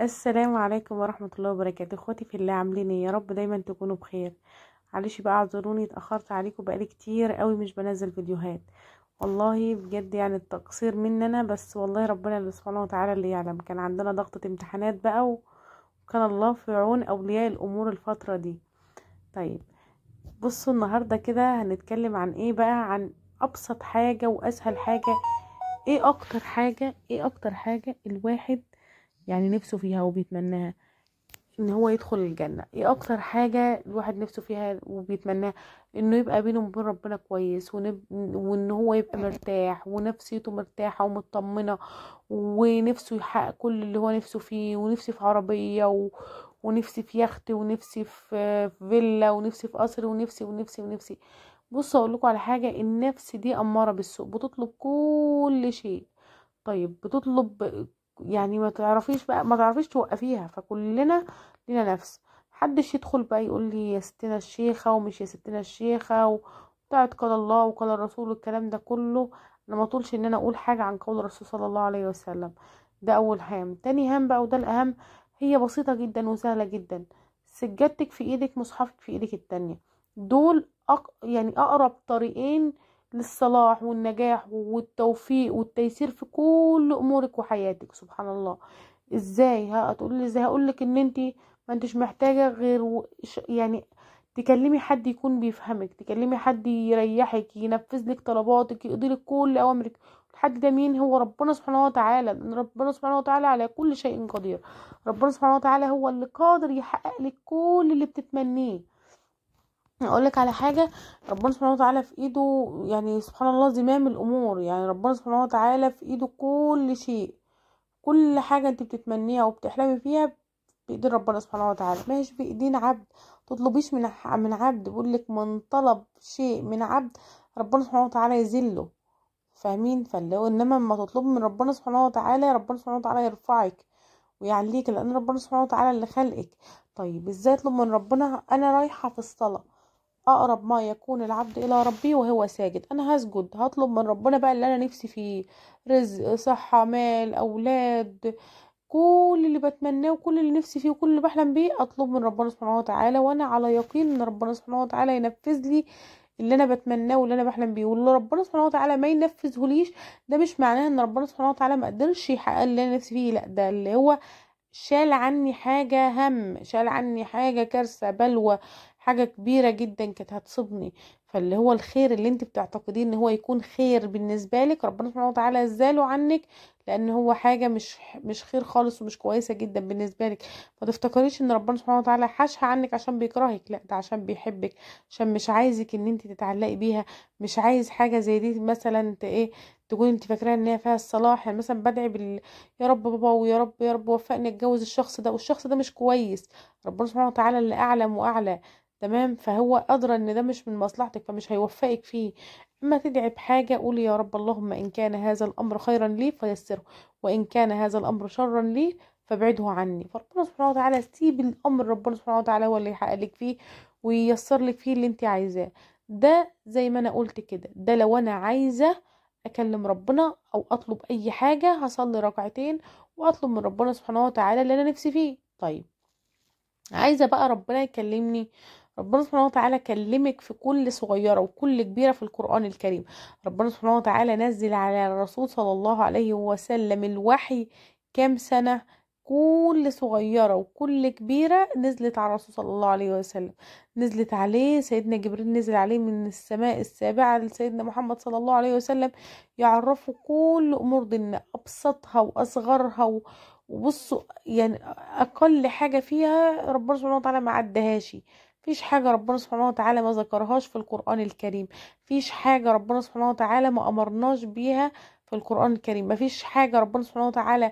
السلام عليكم ورحمة الله وبركاته. اخواتي في الله، عاملين ايه؟ يا رب دايما تكونوا بخير. معلش بقى، اعذروني اتأخرت عليكم، بقالي كتير قوي مش بنزل فيديوهات. والله بجد يعني التقصير مننا، بس والله ربنا اللي سبحانه وتعالى اللي يعلم. كان عندنا ضغطة امتحانات بقى وكان الله في عون اولياء الامور الفترة دي. طيب، بصوا النهاردة كده هنتكلم عن ايه بقى؟ عن ابسط حاجة واسهل حاجة. ايه اكتر حاجة الواحد يعني نفسه فيها وبيتمناها؟ ان هو يدخل الجنة. ايه اكتر حاجة الواحد نفسه فيها وبيتمناها؟ انه يبقى بينه وبين ربنا كويس، وان هو يبقى مرتاح ونفسيته مرتاحة ومطمنة، ونفسه يحقق كل اللي هو نفسه فيه. ونفسي في عربية ونفسي في يخت، ونفسي في فيلا، ونفسي في قصر، ونفسي. بص اقول لكم على حاجة، النفس دي امارة بالسوء، بتطلب كل شيء. طيب بتطلب، يعني ما تعرفيش توقفيها. فكلنا لينا نفس. محدش يدخل بقى يقول لي يا ستنا الشيخة ومش يا ستنا الشيخة وبتاعت قال الله وقال الرسول والكلام ده كله. انا ما طولش ان انا اقول حاجة عن قول الرسول صلى الله عليه وسلم. ده اول هام. تاني هام بقى، وده الاهم، هي بسيطة جدا وسهلة جدا. سجادتك في ايدك، مصحفك في ايدك التانية. دول يعني اقرب طريقين للصلاح والنجاح والتوفيق والتيسير في كل امورك وحياتك. سبحان الله. ازاي؟ هتقول لي ازاي؟ هقول لك ان انت ما انتش محتاجه غير يعني تكلمي حد يكون بيفهمك، تكلمي حد يريحك، ينفذ لك طلباتك، يقضي لك كل اوامرك. الحد ده مين؟ هو ربنا سبحانه وتعالى. لان ربنا سبحانه وتعالى على كل شيء قدير. ربنا سبحانه وتعالى هو اللي قادر يحقق لك كل اللي بتتمنيه. اقول لك على حاجه، ربنا سبحانه وتعالى في ايده، يعني سبحان الله زمام الامور. يعني ربنا سبحانه وتعالى في ايده كل شيء. كل حاجه انت بتتمنيها وبتحلمي فيها بايد ربنا سبحانه وتعالى، ماهيش بايدين عبد. تطلبيش من عبد. بيقول لك من طلب شيء من عبد ربنا سبحانه وتعالى يذله. فاهمين؟ فاللي هو انما لما تطلب من ربنا سبحانه وتعالى، ربنا سبحانه وتعالى يرفعك ويعليك، لان ربنا سبحانه وتعالى اللي خلقك. طيب ازاي اطلب من ربنا؟ انا رايحه في الصلاه، اقرب ما يكون العبد الى ربي وهو ساجد. انا هسجد، هطلب من ربنا بقى اللي انا نفسي فيه: رزق، صحة، مال، اولاد، كل اللي بتمناه وكل اللي نفسي فيه وكل اللي بحلم بيه اطلب من ربنا سبحانه وتعالى، وانا على يقين ان ربنا سبحانه وتعالى ينفذ لي اللي انا بتمناه واللي انا بحلم بيه. واللي ربنا سبحانه وتعالى ما ينفذهوليش، ده مش معناه ان ربنا سبحانه وتعالى ما قدرش يحقق اللي انا نفسي فيه. لا، ده اللي هو شال عني حاجة هم، شال عني حاجة كارثة، بلوى، حاجة كبيرة جدا كانت هتصيبني. فاللي هو الخير اللي انت بتعتقديه ان هو يكون خير بالنسبة لك، ربنا سبحانه وتعالى زاله عنك، لان هو حاجة مش خير خالص ومش كويسة جدا بالنسبة لك. ما تفتكريش ان ربنا سبحانه وتعالى حاشها عنك عشان بيكرهك، لا، ده عشان بيحبك، عشان مش عايزك ان انت تتعلقي بيها. مش عايز حاجة زي دي مثلا تكون انت فاكراها ان هي فيها الصلاح. يعني مثلا بدعي يا رب بابا، ويا رب يا رب وفقني اتجوز الشخص ده، والشخص ده مش كويس. ربنا سبحانه وتعالى اللي اعلم واعلى، تمام؟ فهو ادرى ان ده مش من مصلحتك، فمش هيوفقك فيه. اما تدعي بحاجه، قولي يا رب اللهم ان كان هذا الامر خيرا لي فيسره، وان كان هذا الامر شرا لي فابعده عني. فربنا سبحانه وتعالى سيب الامر، ربنا سبحانه وتعالى هو اللي يحقق لك فيه وييسر لك فيه اللي انت عايزاه. ده زي ما انا قلت كده، ده لو انا عايزه اكلم ربنا او اطلب اي حاجة، هصلي ركعتين واطلب من ربنا سبحانه وتعالى اللي انا نفسي فيه. طيب، عايزة بقى ربنا يكلمني. ربنا سبحانه وتعالى كلمك في كل صغيرة وكل كبيرة في القرآن الكريم. ربنا سبحانه وتعالى نزل على الرسول صلى الله عليه وسلم الوحي كام سنة؟ كل صغيرة وكل كبيرة نزلت على الرسول صلى الله عليه وسلم. نزلت عليه سيدنا جبريل، نزل عليه من السماء السابعة لسيدنا محمد صلى الله عليه وسلم، يعرفه كل أمور ديننا، أبسطها وأصغرها. وبصوا يعني اقل حاجه فيها ربنا سبحانه وتعالى ما عدهاش. فيش حاجه ربنا سبحانه وتعالى ما ذكرهاش في القران الكريم. فيش حاجه ربنا سبحانه وتعالى ما امرناش بيها في القران الكريم. ما فيش حاجه ربنا سبحانه وتعالى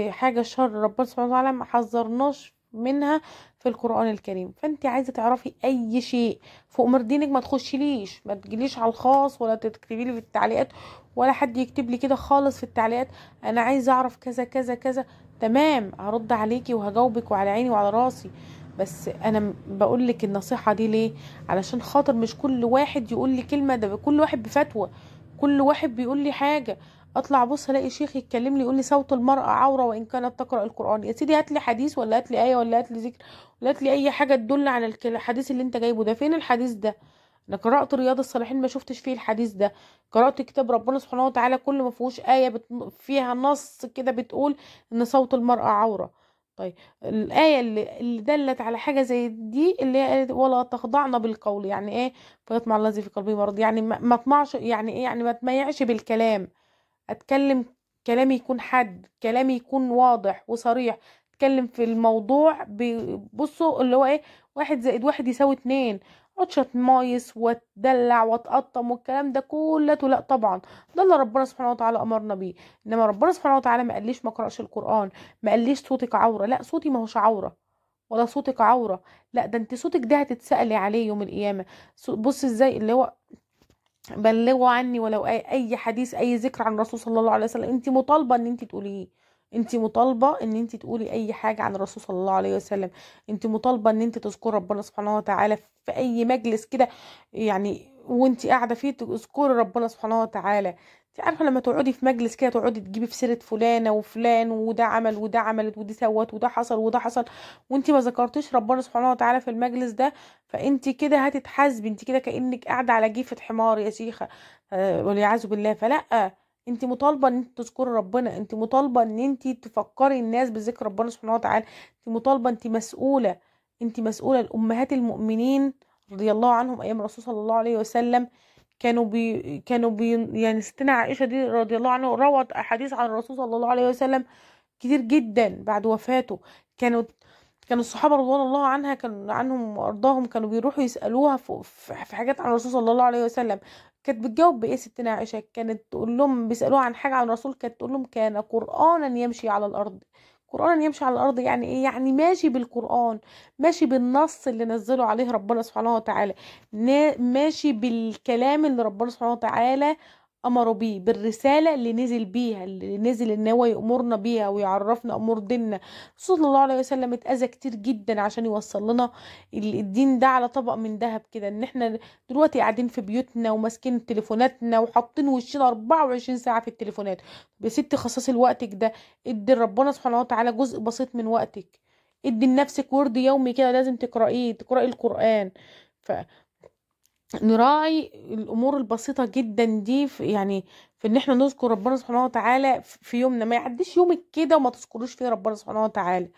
حاجه شر ربنا سبحانه وتعالى ما حذرناش منها في القرآن الكريم. فانت عايزة تعرفي اي شيء في امور دينك، ما تخشيليش، ما تجيليش على الخاص، ولا تكتبي لي في التعليقات، ولا حد يكتب لي كده خالص في التعليقات انا عايزه اعرف كذا كذا كذا. تمام، هرد عليكي وهجاوبك وعلى عيني وعلى راسي. بس انا بقول لك النصيحه دي ليه؟ علشان خاطر مش كل واحد يقول لي كلمه، ده كل واحد بفتوى، كل واحد بيقول لي حاجه. اطلع بص الاقي شيخ يتكلم لي يقول لي صوت المرأة عورة وان كانت تقرأ القرآن. يا سيدي هات لي حديث، ولا هات لي آية، ولا هات لي ذكر، ولا هات لي اي حاجة تدل على الحديث اللي انت جايبه ده. فين الحديث ده؟ انا قرأت رياض الصالحين ما شفتش فيه الحديث ده. قرأت كتاب ربنا سبحانه وتعالى كله ما فيهوش آية فيها نص كده بتقول ان صوت المرأة عورة. طيب الآية اللي دلت على حاجة زي دي اللي هي قالت ولا تخضعن بالقول، يعني ايه؟ فيطمع الذي في قلبه مرض، يعني ما اطمعش، يعني ايه؟ يعني ما تميعش بالكلام. اتكلم كلامي يكون حد، كلامي يكون واضح وصريح. اتكلم في الموضوع بصوا اللي هو ايه، 1+1=2. اقعدش اتمايس واتدلع واتقطم والكلام ده كله، لا طبعا. ده اللي ربنا سبحانه وتعالى امرنا بيه. انما ربنا سبحانه وتعالى ما قاليش ما اقراش القران، ما قاليش صوتك عوره. لا، صوتي ما هوش عوره، ولا صوتك عوره. لا، ده انت صوتك ده هتتسألي عليه يوم القيامه. بص ازاي اللي هو بلغوا عني ولو اي حديث، اي ذكر عن الرسول صلى الله عليه وسلم، انت مطالبه ان انت تقوليه. انت مطالبه ان انت تقولي اي حاجه عن الرسول صلى الله عليه وسلم. انت مطالبه ان انت تذكر ربنا سبحانه وتعالى في اي مجلس كده، يعني وانت قاعده فيه تذكري ربنا سبحانه وتعالى. انت عارفه لما تقعدي في مجلس كده تقعدي تجيبي في سيره فلانه وفلان، وده عمل وده عملت ودي سوت وده حصل وده حصل، وانت ما ذكرتيش ربنا سبحانه وتعالى في المجلس ده، فانت كده هتتحاسبي. انت كده كأنك قاعده على جيفة حمار يا شيخه، والعياذ بالله. فلا، انت مطالبه ان انت تذكري ربنا، انت مطالبه ان انت تفكري الناس بذكر ربنا سبحانه وتعالى، انت مطالبه، انت مسؤوله. انت مسؤوله. الامهات المؤمنين رضي الله عنهم ايام الرسول صلى الله عليه وسلم كانوا يعني ستنا عائشه دي رضي الله عنها روت احاديث عن الرسول صلى الله عليه وسلم كتير جدا بعد وفاته. كانوا كانوا الصحابة رضوان الله عنها كان عنهم وأرضاهم كانوا بيروحوا يسألوها في حاجات عن الرسول صلى الله عليه وسلم. كانت بتجاوب بإيه ستنا عائشة؟ كانت تقول لهم بيسألوها عن حاجة عن الرسول، كانت تقول لهم كان قرآنا يمشي على الأرض. قرآنا يمشي على الأرض يعني إيه؟ يعني ماشي بالقرآن، ماشي بالنص اللي نزله عليه ربنا سبحانه وتعالى، ماشي بالكلام اللي ربنا سبحانه وتعالى أمره بيه، بالرسالة اللي نزل بيها، اللي نزل إن هو يأمرنا بيها ويعرفنا أمور ديننا. صلى الله عليه وسلم اتأذى كتير جدا عشان يوصل لنا الدين ده على طبق من ذهب كده. ان احنا دلوقتي قاعدين في بيوتنا وماسكين تليفوناتنا وحاطين وشنا 24 ساعة في التليفونات. يا ستي خصصي لوقتك ده، ادي ربنا سبحانه وتعالى جزء بسيط من وقتك. ادي لنفسك ورد يومي كده لازم تقرأي القرآن. نراعي الامور البسيطه جدا دي في يعني في ان احنا نذكر ربنا سبحانه وتعالى في يومنا. ما يعديش يومك كده وما تذكروش فيه ربنا سبحانه وتعالى.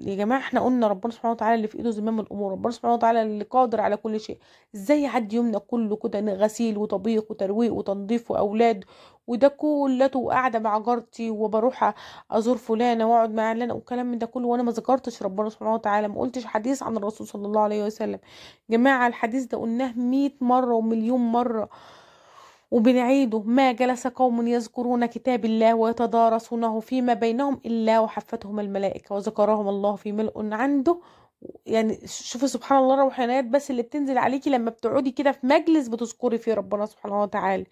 يا جماعه احنا قلنا ربنا سبحانه وتعالى اللي في ايده زمام الامور، ربنا سبحانه وتعالى اللي قادر على كل شيء. ازاي يعدي يومنا كله كده غسيل وطبيخ وترويق وتنظيف واولاد وده كله، وقاعده مع جارتي وبروح ازور فلانه واقعد مع علانه وكلام من ده كله، وانا ما ذكرتش ربنا سبحانه وتعالى، ما قلتش حديث عن الرسول صلى الله عليه وسلم. جماعة الحديث ده قلناه 100 مرة ومليون مرة وبنعيده. ما جلس قوم يذكرون كتاب الله ويتدارسونه فيما بينهم إلا وحفتهم الملائكة وذكرهم الله في ملء عنده. يعني شوفي سبحان الله الروحانيات بس اللي بتنزل عليكي لما بتقعدي كده في مجلس بتذكري فيه ربنا سبحانه وتعالى.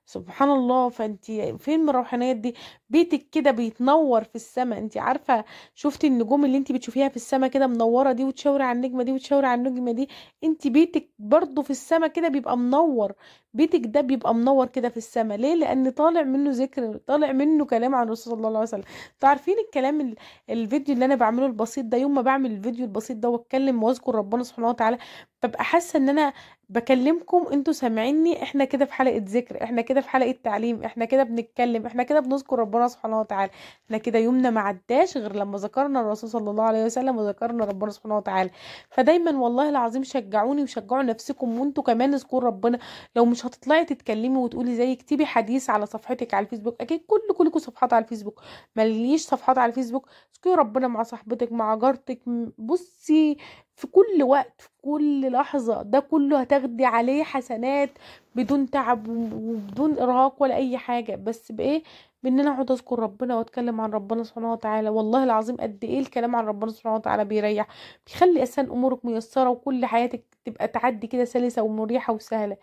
سبحان الله. فانتي فين من الروحانيات دي؟ بيتك كده بيتنور في السماء. انتي عارفة شفتي النجوم اللي انتي بتشوفيها في السماء كده منورة دي، وتشاوري على النجمة دي وتشاوري على النجمة دي؟ انتي بيتك برضو في السماء كده بيبقى منور. بيتك ده بيبقى منور كده في السماء ليه؟ لان طالع منه ذكر، طالع منه كلام عن الرسول صلى الله عليه وسلم. تعرفين الكلام الفيديو اللي انا بعمله البسيط ده، يوم ما بعمل الفيديو البسيط ده واتكلم واذكر ربنا سبحانه وتعالى، ببقى حاسة ان انا بكلمكم انتوا سامعيني. احنا كده في حلقة ذكر، احنا كده في حلقة تعليم، احنا كده بنتكلم، احنا كده بنذكر ربنا سبحانه وتعالى. احنا كده يومنا ما عداش غير لما ذكرنا الرسول صلى الله عليه وسلم وذكرنا ربنا سبحانه وتعالى. فدايما والله العظيم شجعوني وشجعوا نفسكم وانتوا كمان اذكروا ربنا. لو مش هتطلعي تتكلمي وتقولي زي اكتبي حديث على صفحتك على الفيسبوك. اكيد كلكم صفحات على الفيسبوك، ماليش صفحات على الفيسبوك. اذكري ربنا مع صاحبتك مع جارتك. بصي في كل وقت في كل لحظة ده كله هتاخدي عليه حسنات بدون تعب وبدون إرهاق ولا أي حاجة. بس بإيه؟ بإن أنا أقعد أذكر ربنا وأتكلم عن ربنا سبحانه وتعالى. والله العظيم قد إيه الكلام عن ربنا سبحانه وتعالى بيريح، بيخلي أساسا أمورك ميسرة وكل حياتك تبقى تعدي كده سلسة ومريحة وسهلة.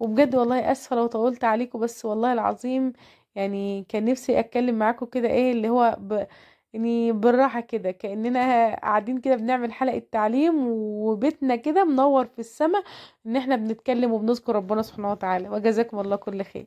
وبجد والله اسفه لو طولت عليكم، بس والله العظيم يعني كان نفسي اتكلم معاكم كده ايه اللي هو يعني بالراحه كده كاننا قاعدين كده بنعمل حلقه تعليم وبيتنا كده منور في السماء، ان احنا بنتكلم وبنذكر ربنا سبحانه وتعالى. وجزاكم الله كل خير.